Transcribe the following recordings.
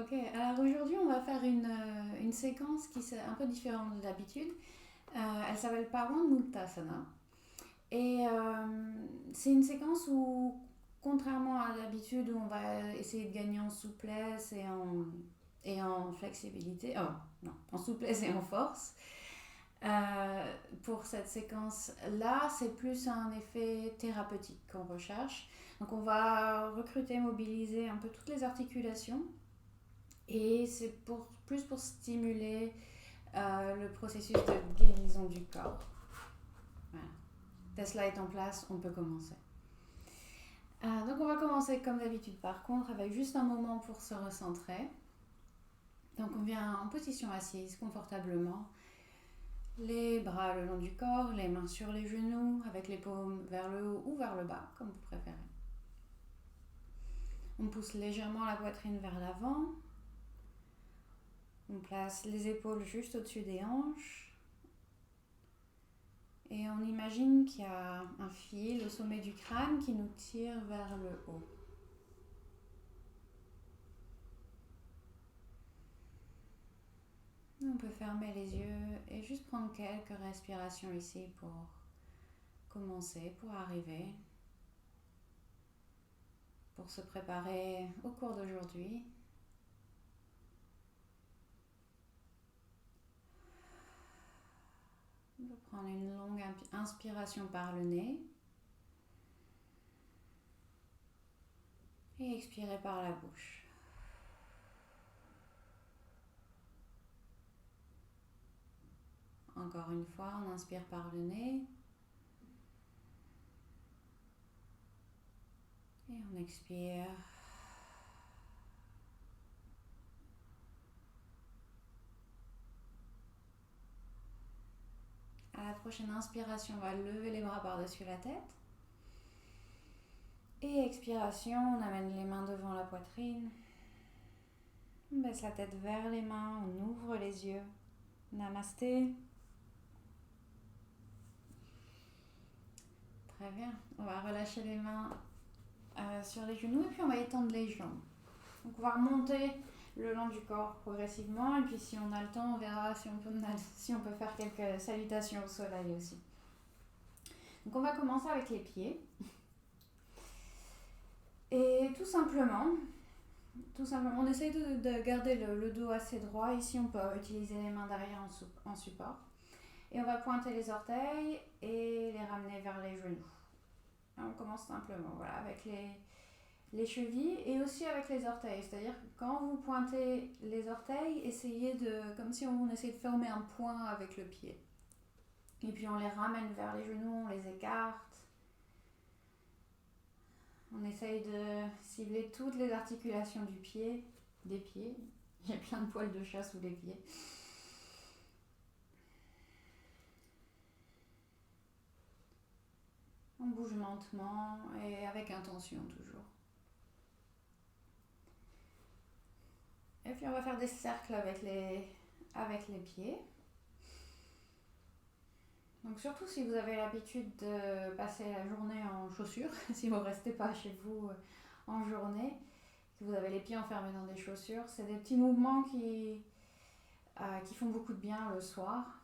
Ok, alors aujourd'hui on va faire une séquence qui est un peu différente de d'habitude. Elle s'appelle Parwan Muktasana. Et c'est une séquence où, contrairement à d'habitude, où on va essayer de gagner en souplesse et en flexibilité, oh non, en souplesse et en force. Pour cette séquence-là, c'est plus un effet thérapeutique qu'on recherche. Donc on va recruter, mobiliser un peu toutes les articulations et c'est plus pour stimuler le processus de guérison du corps. Voilà. Tesla est en place, on peut commencer. Donc on va commencer comme d'habitude par contre avec juste un moment pour se recentrer. Donc on vient en position assise confortablement, les bras le long du corps, les mains sur les genoux avec les paumes vers le haut ou vers le bas comme vous préférez. On pousse légèrement la poitrine vers l'avant. On place les épaules juste au-dessus des hanches. Et on imagine qu'il y a un fil au sommet du crâne qui nous tire vers le haut. On peut fermer les yeux et juste prendre quelques respirations ici pour commencer, pour arriver, pour se préparer au cours d'aujourd'hui. On peut prendre une longue inspiration par le nez et expirer par la bouche. Encore une fois, on inspire par le nez et on expire. À la prochaine inspiration, on va lever les bras par-dessus la tête. Et expiration, on amène les mains devant la poitrine. On baisse la tête vers les mains, on ouvre les yeux. Namasté. Très bien. On va relâcher les mains sur les genoux et puis on va étendre les jambes. Donc on va remonter le long du corps progressivement et puis si on a le temps, on verra si on peut faire quelques salutations au soleil aussi. Donc on va commencer avec les pieds. Et tout simplement, on essaye de garder le dos assez droit. Ici, on peut utiliser les mains derrière en support. Et on va pointer les orteils et les ramener vers les genoux. Et on commence simplement, voilà, avec les chevilles et aussi avec les orteils. C'est-à-dire que quand vous pointez les orteils, essayez comme si on essayait de former un point avec le pied. Et puis on les ramène vers les genoux, on les écarte. On essaye de cibler toutes les articulations des pieds. Il y a plein de poils de chat sous les pieds. On bouge lentement et avec intention toujours. Et puis on va faire des cercles avec les pieds. Donc surtout si vous avez l'habitude de passer la journée en chaussures, si vous ne restez pas chez vous en journée, que vous avez les pieds enfermés dans des chaussures, c'est des petits mouvements qui font beaucoup de bien le soir.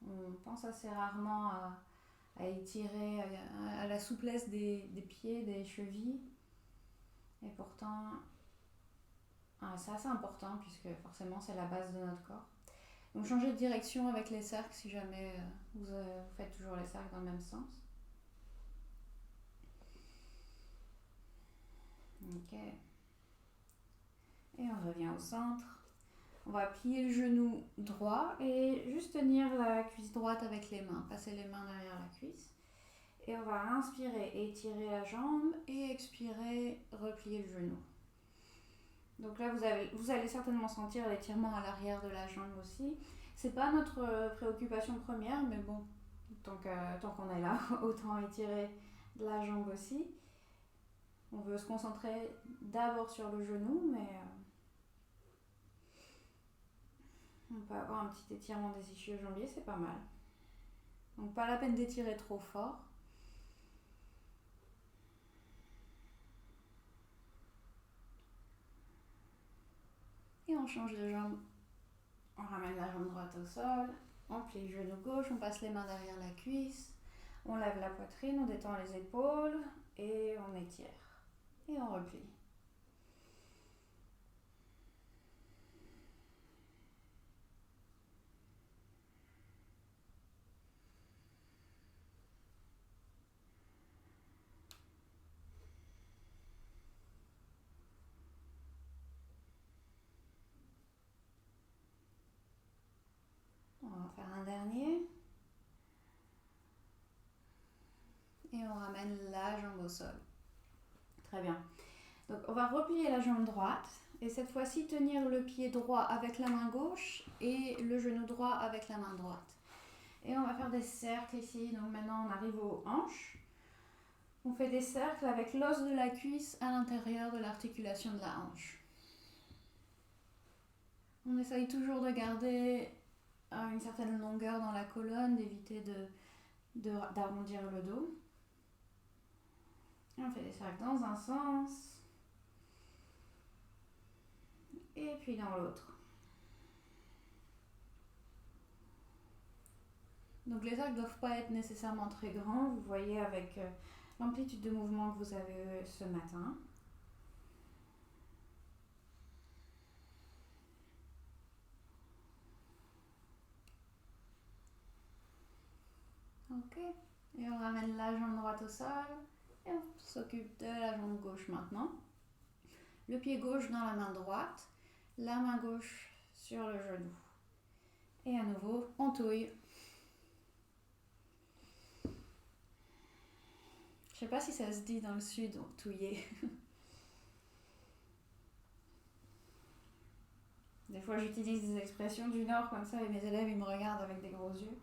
On pense assez rarement à étirer, à la souplesse des pieds, des chevilles. Et pourtant, c'est assez important puisque forcément c'est la base de notre corps. Donc changez de direction avec les cercles si jamais vous faites toujours les cercles dans le même sens. Ok. Et on revient au centre. On va plier le genou droit et juste tenir la cuisse droite avec les mains. Passer les mains derrière la cuisse. Et on va inspirer, étirer la jambe et expirer, replier le genou. Donc là, vous allez certainement sentir l'étirement à l'arrière de la jambe aussi. C'est pas notre préoccupation première, mais bon, tant qu'on est là, autant étirer la jambe aussi. On veut se concentrer d'abord sur le genou, mais on peut avoir un petit étirement des ischio-jambiers, c'est pas mal. Donc pas la peine d'étirer trop fort. on change de jambe. On ramène la jambe droite au sol. On plie le genou gauche, on passe les mains derrière la cuisse. On lève la poitrine, on détend les épaules et on étire. Et on replie. On va faire un dernier. Et on ramène la jambe au sol. Très bien. Donc on va replier la jambe droite et cette fois-ci tenir le pied droit avec la main gauche et le genou droit avec la main droite. Et on va faire des cercles ici. Donc maintenant on arrive aux hanches. On fait des cercles avec l'os de la cuisse à l'intérieur de l'articulation de la hanche. On essaye toujours de garder une certaine longueur dans la colonne, d'éviter d'arrondir le dos. Et on fait des cercles dans un sens et puis dans l'autre. Donc les cercles ne doivent pas être nécessairement très grands, vous voyez avec l'amplitude de mouvement que vous avez ce matin. Ok, et on ramène la jambe droite au sol et on s'occupe de la jambe gauche maintenant. Le pied gauche dans la main droite, la main gauche sur le genou. Et à nouveau, on touille. Je sais pas si ça se dit dans le sud, touiller. Des fois, j'utilise des expressions du Nord comme ça et mes élèves, ils me regardent avec des gros yeux.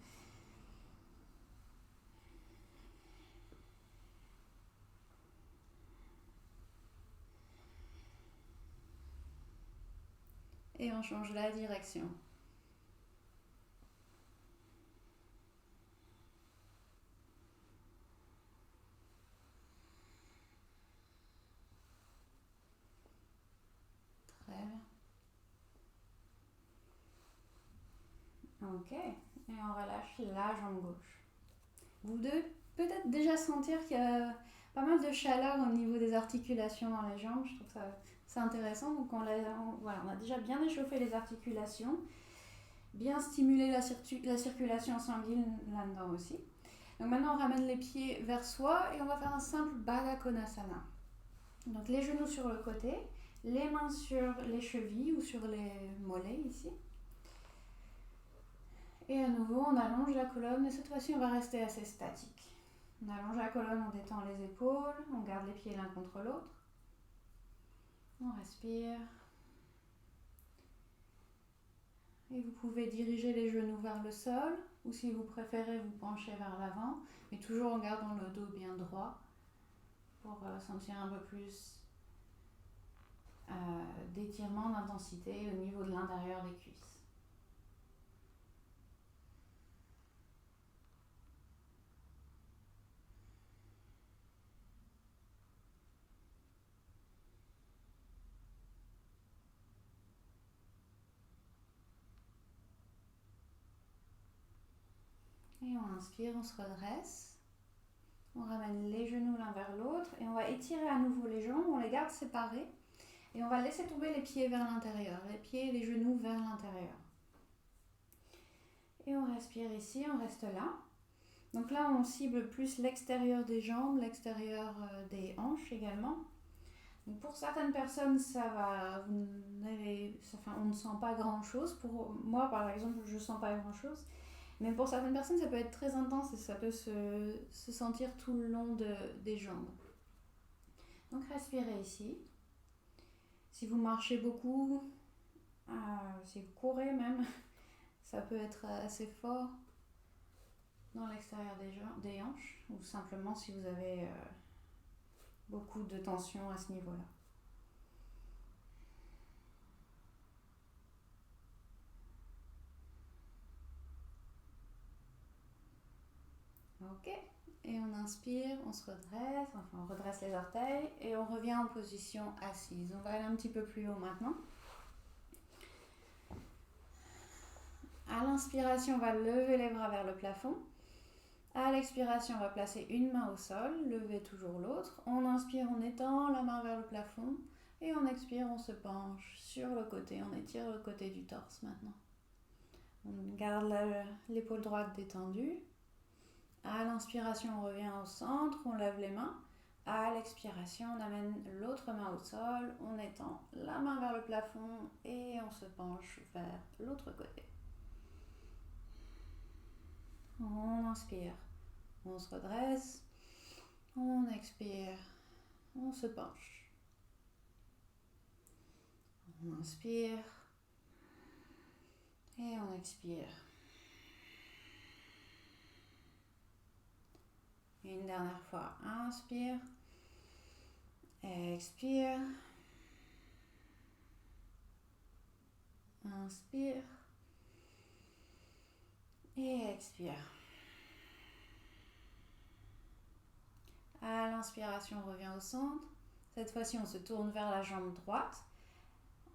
Et on change la direction. Très bien. Ok, et on relâche la jambe gauche. Vous devez peut-être déjà sentir qu'il y a pas mal de chaleur au niveau des articulations dans les jambes. Je trouve ça c'est intéressant. Donc on a déjà bien échauffé les articulations, bien stimulé la circulation sanguine là-dedans aussi. Donc maintenant on ramène les pieds vers soi et on va faire un simple Baddha Konasana. Donc les genoux sur le côté, les mains sur les chevilles ou sur les mollets ici. Et à nouveau, on allonge la colonne et cette fois-ci, on va rester assez statique. On allonge la colonne, on détend les épaules, on garde les pieds l'un contre l'autre. On respire. Et vous pouvez diriger les genoux vers le sol ou si vous préférez, vous penchez vers l'avant, mais toujours en gardant le dos bien droit pour sentir un peu plus d'étirement, d'intensité au niveau de l'intérieur des cuisses. Et on inspire, on se redresse. On ramène les genoux l'un vers l'autre et on va étirer à nouveau les jambes, on les garde séparées et on va laisser tomber les pieds vers l'intérieur, les pieds et les genoux vers l'intérieur. Et on respire ici, on reste là. Donc là, on cible plus l'extérieur des jambes, l'extérieur des hanches également. Donc pour certaines personnes, ça va, on ne sent pas grand-chose. Pour moi, par exemple, je ne sens pas grand-chose. Mais pour certaines personnes, ça peut être très intense et ça peut se sentir tout le long des jambes. Donc respirez ici. Si vous marchez beaucoup, si vous courez même, ça peut être assez fort dans l'extérieur des hanches ou simplement si vous avez beaucoup de tension à ce niveau-là. Ok, et on inspire, on se redresse, enfin on redresse les orteils et on revient en position assise. On va aller un petit peu plus haut maintenant. À l'inspiration, on va lever les bras vers le plafond. À l'expiration, on va placer une main au sol, lever toujours l'autre. On inspire, on étend la main vers le plafond. Et on expire, on se penche sur le côté. On étire le côté du torse maintenant. On garde l'épaule droite détendue. À l'inspiration, on revient au centre, on lève les mains. À l'expiration, on amène l'autre main au sol, on étend la main vers le plafond et on se penche vers l'autre côté. On inspire, on se redresse, on expire, on se penche. On inspire et on expire. Une dernière fois, inspire, expire, inspire et expire. À l'inspiration, on revient au centre. Cette fois-ci, on se tourne vers la jambe droite.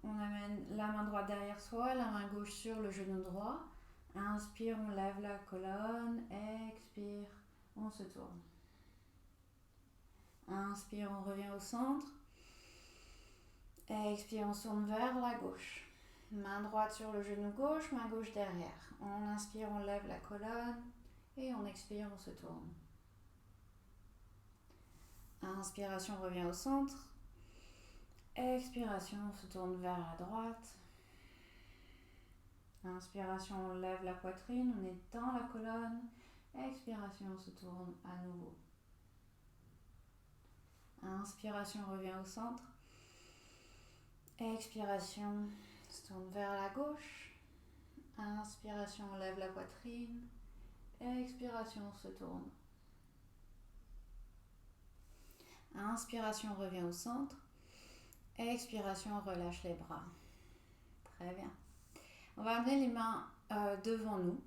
On amène la main droite derrière soi, la main gauche sur le genou droit. Inspire, on lève la colonne. Expire, on se tourne. Inspire, on revient au centre. Expire, on se tourne vers la gauche. Main droite sur le genou gauche, main gauche derrière. On inspire, on lève la colonne. Et on expire, on se tourne. Inspiration, on revient au centre. Expiration, on se tourne vers la droite. Inspiration, on lève la poitrine, on étend la colonne. Expiration, on se tourne à nouveau. Inspiration, on revient au centre. Expiration, on se tourne vers la gauche. Inspiration, on lève la poitrine. Expiration, on se tourne. Inspiration, on revient au centre. Expiration, on relâche les bras. Très bien. On va amener les mains devant nous.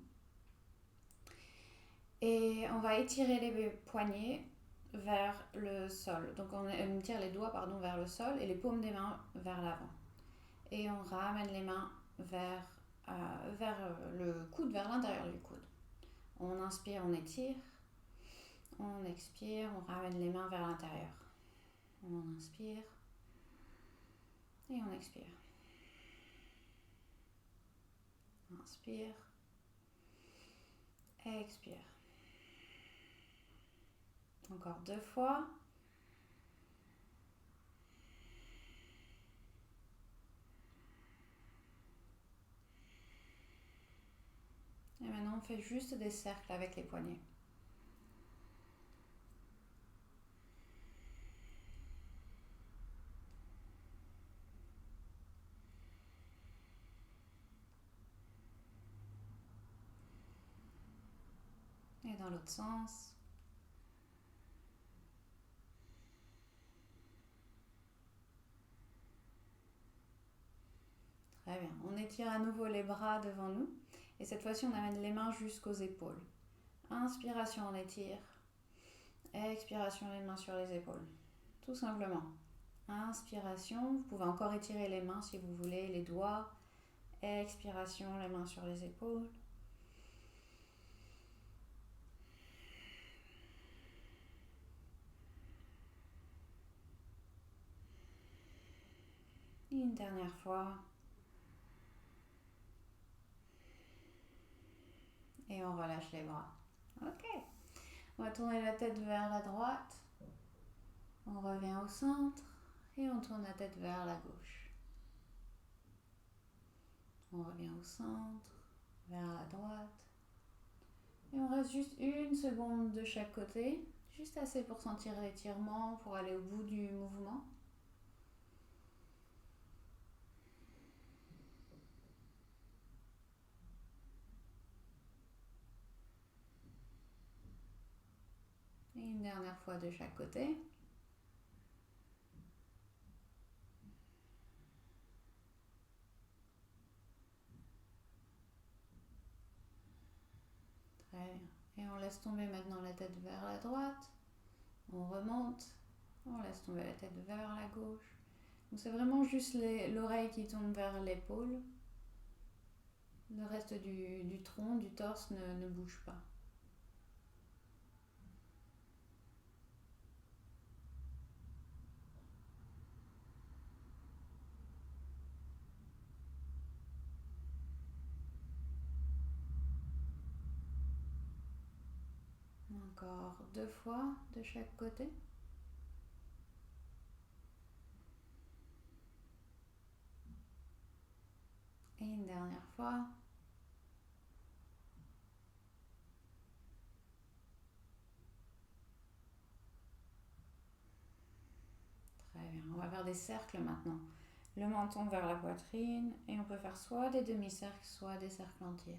Et on va étirer les poignets vers le sol. Donc on tire les doigts vers le sol et les paumes des mains vers l'avant. Et on ramène les mains vers le coude, vers l'intérieur du coude. On inspire, on étire. On expire, on ramène les mains vers l'intérieur. On inspire et on expire. Inspire, expire. Encore 2 fois. Et maintenant, on fait juste des cercles avec les poignets. Et dans l'autre sens. Très bien. On étire à nouveau les bras devant nous. Et cette fois-ci, on amène les mains jusqu'aux épaules. Inspiration, on étire. Expiration, les mains sur les épaules. Tout simplement. Inspiration, vous pouvez encore étirer les mains si vous voulez, les doigts. Expiration, les mains sur les épaules. Une dernière fois. Et on relâche les bras. Ok. On va tourner la tête vers la droite. On revient au centre. Et on tourne la tête vers la gauche. On revient au centre, vers la droite. Et on reste juste 1 seconde de chaque côté. Juste assez pour sentir l'étirement, pour aller au bout du mouvement. Et une dernière fois de chaque côté. Très bien. Et on laisse tomber maintenant la tête vers la droite. On remonte. On laisse tomber la tête vers la gauche. Donc c'est vraiment juste l'oreille qui tombe vers l'épaule. Le reste du tronc, du torse ne bouge pas. Encore 2 fois de chaque côté. Et une dernière fois. Très bien, on va faire des cercles maintenant. Le menton vers la poitrine et on peut faire soit des demi-cercles, soit des cercles entiers.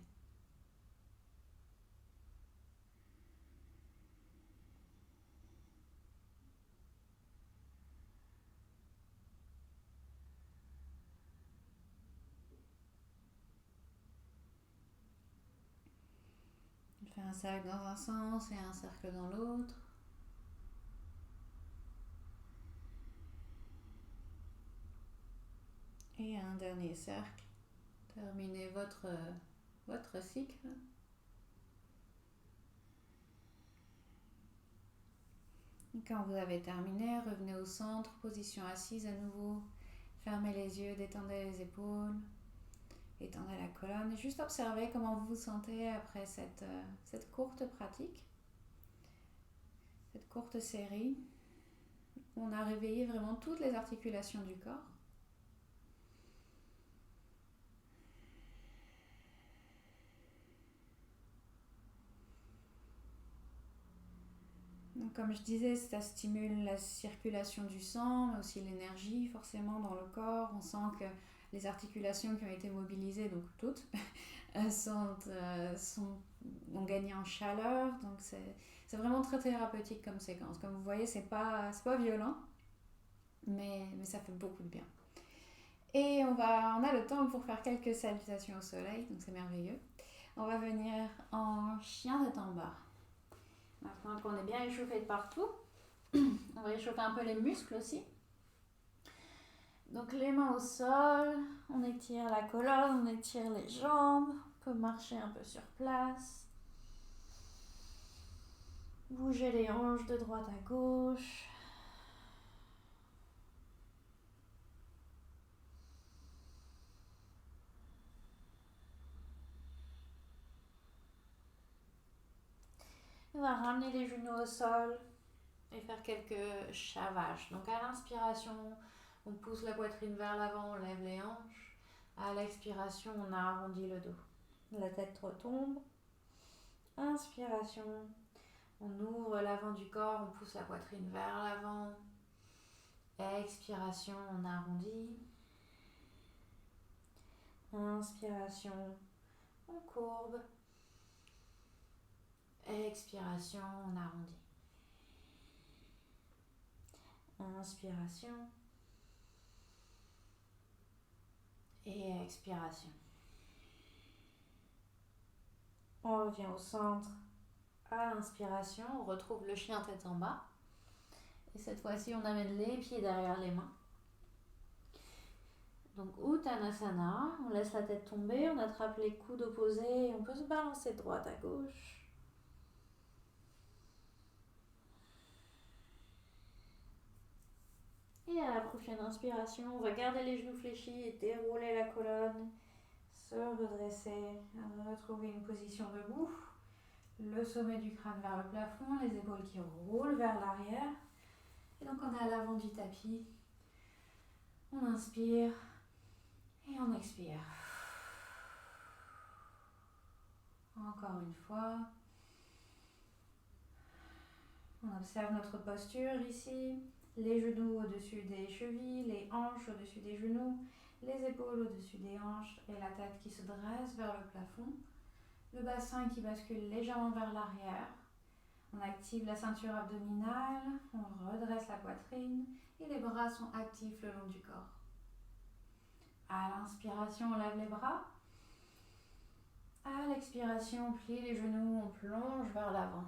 On fait un cercle dans un sens et un cercle dans l'autre. Et un dernier cercle. Terminez votre cycle. Et quand vous avez terminé, revenez au centre, position assise à nouveau. Fermez les yeux, détendez les épaules, étendez la colonne. Et juste observez comment vous vous sentez après cette courte pratique, cette courte série. On a réveillé vraiment toutes les articulations du corps. Donc, comme je disais, ça stimule la circulation du sang, mais aussi l'énergie forcément dans le corps. On sent que les articulations qui ont été mobilisées, donc toutes, ont gagné en chaleur. Donc c'est vraiment très thérapeutique comme séquence. Comme vous voyez, c'est pas violent, mais ça fait beaucoup de bien. Et on a le temps pour faire quelques salutations au soleil, donc c'est merveilleux. On va venir en chien de Tamba. Maintenant qu'on est bien échauffé de partout, on va échauffer un peu les muscles aussi. Donc les mains au sol, on étire la colonne, on étire les jambes, on peut marcher un peu sur place. Bouger les hanches de droite à gauche. On va ramener les genoux au sol et faire quelques chavages. Donc à l'inspiration, on pousse la poitrine vers l'avant, on lève les hanches. À l'expiration, on arrondit le dos. La tête retombe. Inspiration. On ouvre l'avant du corps, on pousse la poitrine vers l'avant. Expiration, on arrondit. Inspiration, on courbe. Expiration, on arrondit. Inspiration. Et expiration. On revient au centre. À l'inspiration, on retrouve le chien tête en bas. Et cette fois-ci, on amène les pieds derrière les mains. Donc Uttanasana, on laisse la tête tomber, on attrape les coudes opposés et on peut se balancer de droite à gauche. Et à la prochaine inspiration, on va garder les genoux fléchis et dérouler la colonne. Se redresser, retrouver une position debout. Le sommet du crâne vers le plafond, les épaules qui roulent vers l'arrière. Et donc on est à l'avant du tapis. On inspire et on expire. Encore une fois. On observe notre posture ici. Les genoux au-dessus des chevilles, les hanches au-dessus des genoux, les épaules au-dessus des hanches et la tête qui se dresse vers le plafond. Le bassin qui bascule légèrement vers l'arrière. On active la ceinture abdominale, on redresse la poitrine et les bras sont actifs le long du corps. À l'inspiration, on lève les bras. À l'expiration, on plie les genoux, on plonge vers l'avant.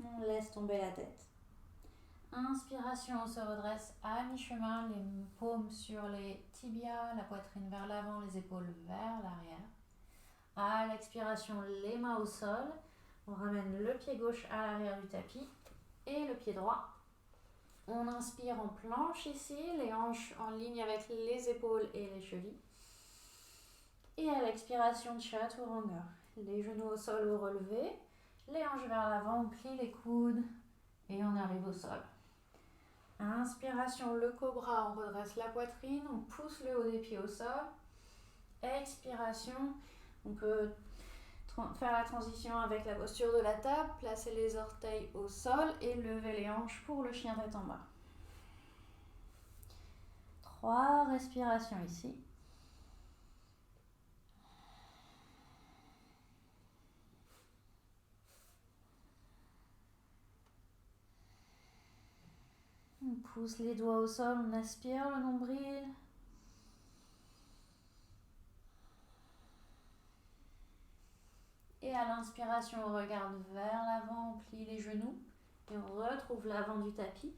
On laisse tomber la tête. Inspiration, on se redresse à mi-chemin, les paumes sur les tibias, la poitrine vers l'avant, les épaules vers l'arrière. À l'expiration, les mains au sol. On ramène le pied gauche à l'arrière du tapis et le pied droit. On inspire en planche ici, les hanches en ligne avec les épaules et les chevilles. Et à l'expiration, chaturanga. Les genoux au sol ou relevés, les hanches vers l'avant, on plie les coudes et on arrive au sol. Inspiration, le cobra, on redresse la poitrine, on pousse le haut des pieds au sol. Expiration, on peut faire la transition avec la posture de la table, placer les orteils au sol et lever les hanches pour le chien tête en bas. 3 respirations ici. On pousse les doigts au sol, on aspire le nombril. Et à l'inspiration, on regarde vers l'avant, on plie les genoux et on retrouve l'avant du tapis.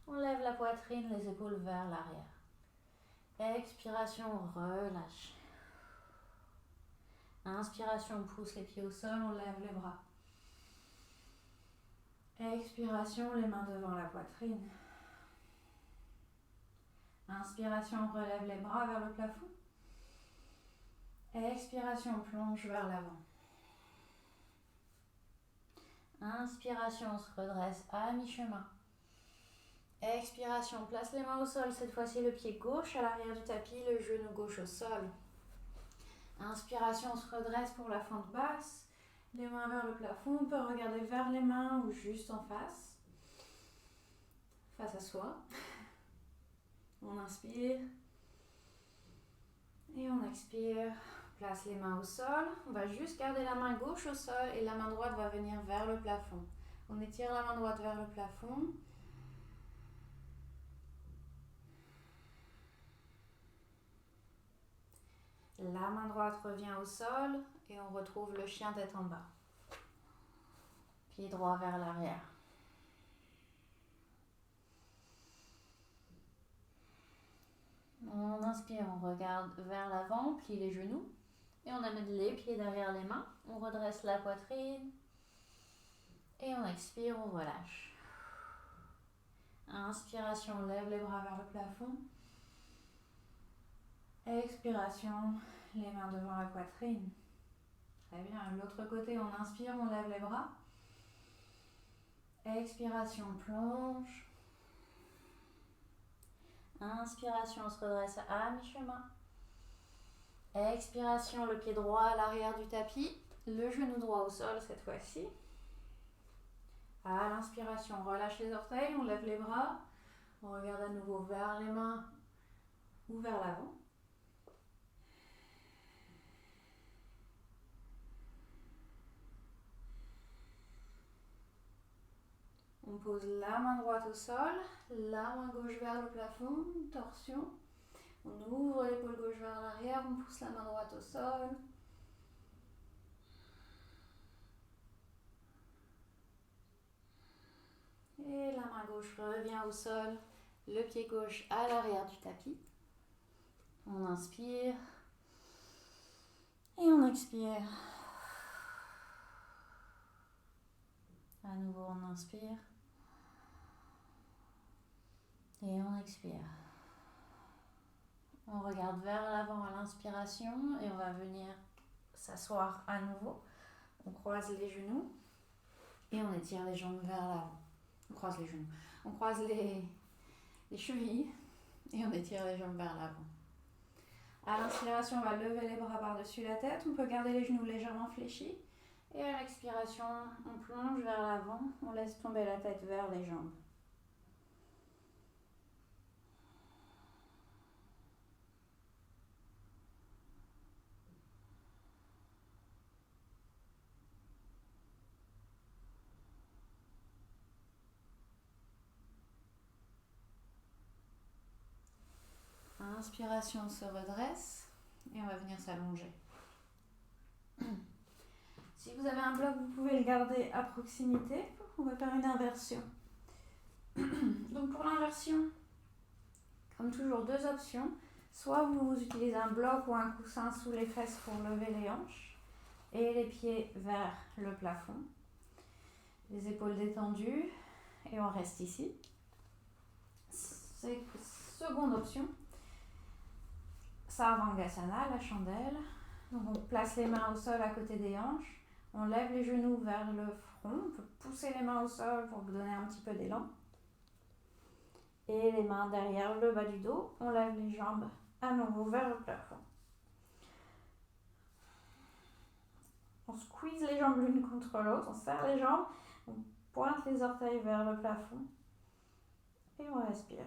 On lève la poitrine, les épaules vers l'arrière. Expiration, on relâche. Inspiration, on pousse les pieds au sol, on lève les bras. Expiration, les mains devant la poitrine. Inspiration, on relève les bras vers le plafond. Expiration, on plonge vers l'avant. Inspiration, on se redresse à mi-chemin. Expiration, on place les mains au sol, cette fois-ci le pied gauche à l'arrière du tapis, le genou gauche au sol. Inspiration, on se redresse pour la fente basse, les mains vers le plafond, on peut regarder vers les mains ou juste en face à soi. On inspire et on expire. Place les mains au sol. On va juste garder la main gauche au sol et la main droite va venir vers le plafond. On étire la main droite vers le plafond. La main droite revient au sol et on retrouve le chien tête en bas. Pied droit vers l'arrière. On inspire, on regarde vers l'avant, on plie les genoux et on amène les pieds derrière les mains. On redresse la poitrine et on expire, on relâche. Inspiration, on lève les bras vers le plafond. Expiration, les mains devant la poitrine. Très bien, l'autre côté, on inspire, on lève les bras. Expiration, on plonge. Inspiration, on se redresse à mi-chemin. Expiration, le pied droit à l'arrière du tapis, le genou droit au sol cette fois-ci. À l'inspiration, on relâche les orteils, on lève les bras. On regarde à nouveau vers les mains ou vers l'avant. On pose la main droite au sol, la main gauche vers le plafond, torsion. On ouvre l'épaule gauche vers l'arrière, on pousse la main droite au sol. Et la main gauche revient au sol, le pied gauche à l'arrière du tapis. On inspire et on expire. À nouveau, on inspire et on expire. On regarde vers l'avant à l'inspiration et on va venir s'asseoir à nouveau. On croise les genoux et on étire les jambes vers l'avant. On croise les genoux. On croise les chevilles et on étire les jambes vers l'avant. À l'inspiration, on va lever les bras par-dessus la tête. On peut garder les genoux légèrement fléchis. Et à l'expiration, on plonge vers l'avant. On laisse tomber la tête vers les jambes. Inspiration, on se redresse et on va venir s'allonger. Si vous avez un bloc, vous pouvez le garder à proximité. On va faire une inversion. Donc pour l'inversion, comme toujours, deux options. Soit vous utilisez un bloc ou un coussin sous les fesses pour lever les hanches et les pieds vers le plafond. Les épaules détendues et on reste ici. C'est seconde option. Sarvangasana, la chandelle. Donc on place les mains au sol à côté des hanches. On lève les genoux vers le front. On peut pousser les mains au sol pour vous donner un petit peu d'élan. Et les mains derrière le bas du dos. On lève les jambes à nouveau vers le plafond. On squeeze les jambes l'une contre l'autre. On serre les jambes. On pointe les orteils vers le plafond. Et on respire.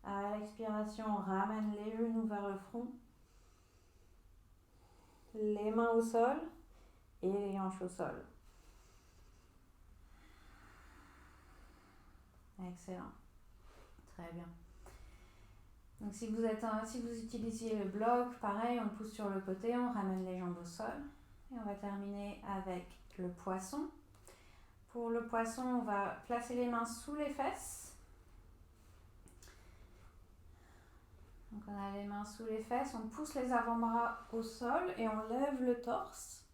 À l'expiration, on ramène les genoux vers le front, les mains au sol et les hanches au sol. Excellent. Très bien. Donc si vous utilisiez le bloc, pareil, on le pousse sur le côté, on ramène les jambes au sol. Et on va terminer avec le poisson. Pour le poisson, on va placer les mains sous les fesses. Donc on a les mains sous les fesses, on pousse les avant-bras au sol et on lève le torse.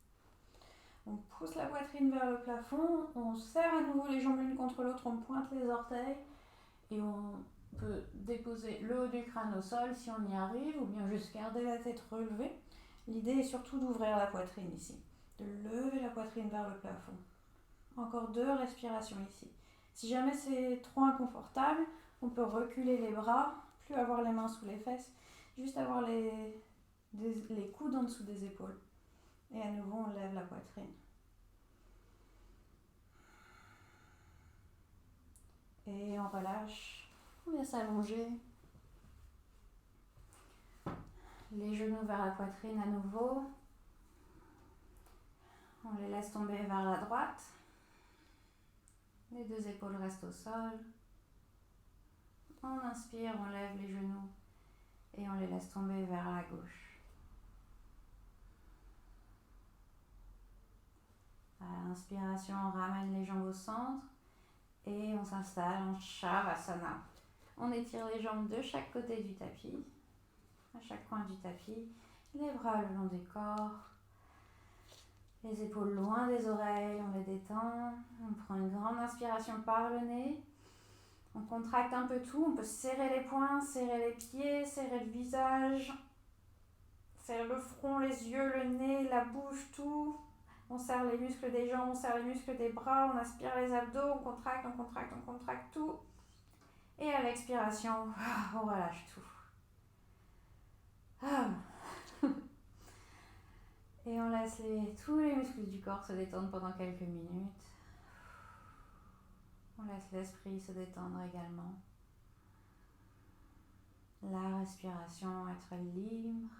On pousse la poitrine vers le plafond, on serre à nouveau les jambes l'une contre l'autre, on pointe les orteils et on peut déposer le haut du crâne au sol si on y arrive ou bien juste garder la tête relevée. L'idée est surtout d'ouvrir la poitrine ici, de lever la poitrine vers le plafond. Encore 2 respirations ici. Si jamais c'est trop inconfortable, on peut reculer les bras, plus avoir les mains sous les fesses, juste avoir les coudes en dessous des épaules. Et à nouveau, on lève la poitrine. Et on relâche. On vient s'allonger. Les genoux vers la poitrine à nouveau. On les laisse tomber vers la droite. Les 2 épaules restent au sol. On inspire, on lève les genoux et on les laisse tomber vers la gauche. À l'inspiration, on ramène les jambes au centre et on s'installe en Shavasana. On étire les jambes de chaque côté du tapis, à chaque coin du tapis, les bras le long du corps, les épaules loin des oreilles, on les détend. On prend une grande inspiration par le nez. On contracte un peu tout, on peut serrer les poings, serrer les pieds, serrer le visage, serrer le front, les yeux, le nez, la bouche, tout. On serre les muscles des jambes, on serre les muscles des bras, on aspire les abdos, on contracte, on contracte, on contracte tout. Et à l'expiration, on relâche tout. Et on laisse tous les muscles du corps se détendre pendant quelques minutes. On laisse l'esprit se détendre également. La respiration, être libre.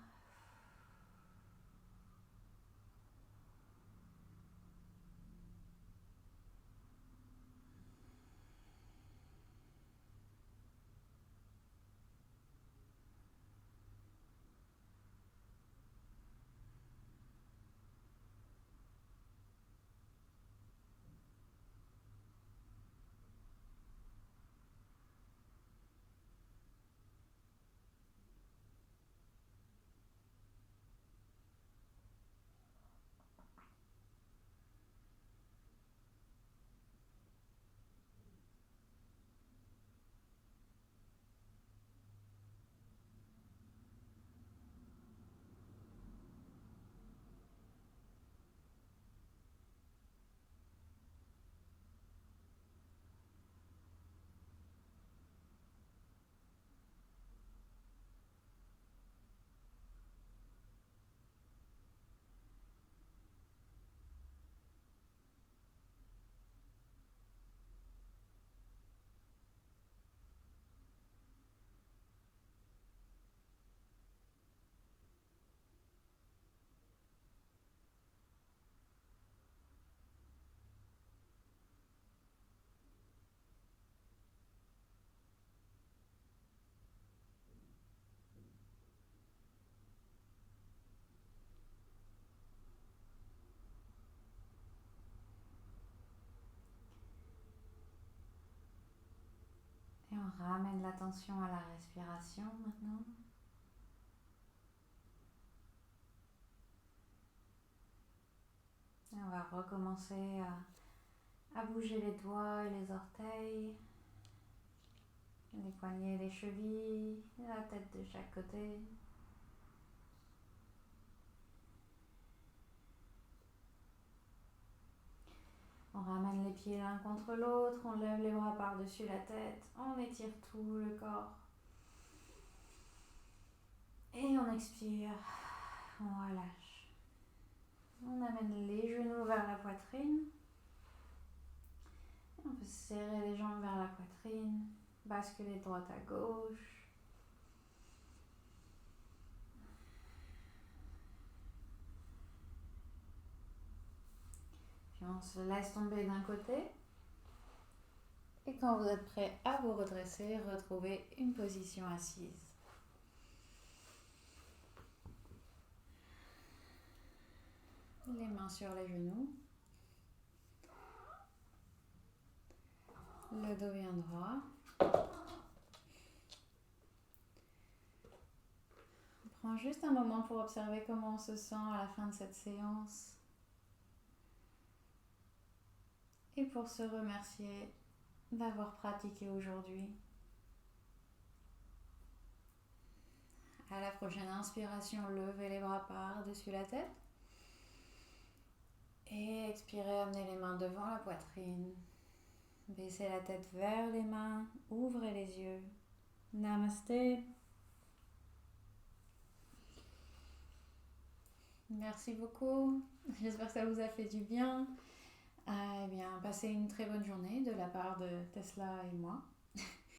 ramène l'attention à la respiration maintenant. Et on va recommencer à bouger les doigts et les orteils, les poignets, les chevilles, la tête de chaque côté. On ramène les pieds l'un contre l'autre, on lève les bras par-dessus la tête, on étire tout le corps. Et on expire, on relâche. On amène les genoux vers la poitrine. On peut serrer les jambes vers la poitrine, basculer de droite à gauche. Puis on se laisse tomber d'un côté. Et quand vous êtes prêt à vous redresser, retrouvez une position assise. Les mains sur les genoux. Le dos bien droit. On prend juste un moment pour observer comment on se sent à la fin de cette séance. Et pour se remercier d'avoir pratiqué aujourd'hui. À la prochaine inspiration, levez les bras par-dessus la tête. Et expirez, amenez les mains devant la poitrine. Baissez la tête vers les mains, ouvrez les yeux. Namasté. Merci beaucoup. J'espère que ça vous a fait du bien. Eh bien, passez une très bonne journée de la part de Tesla et moi.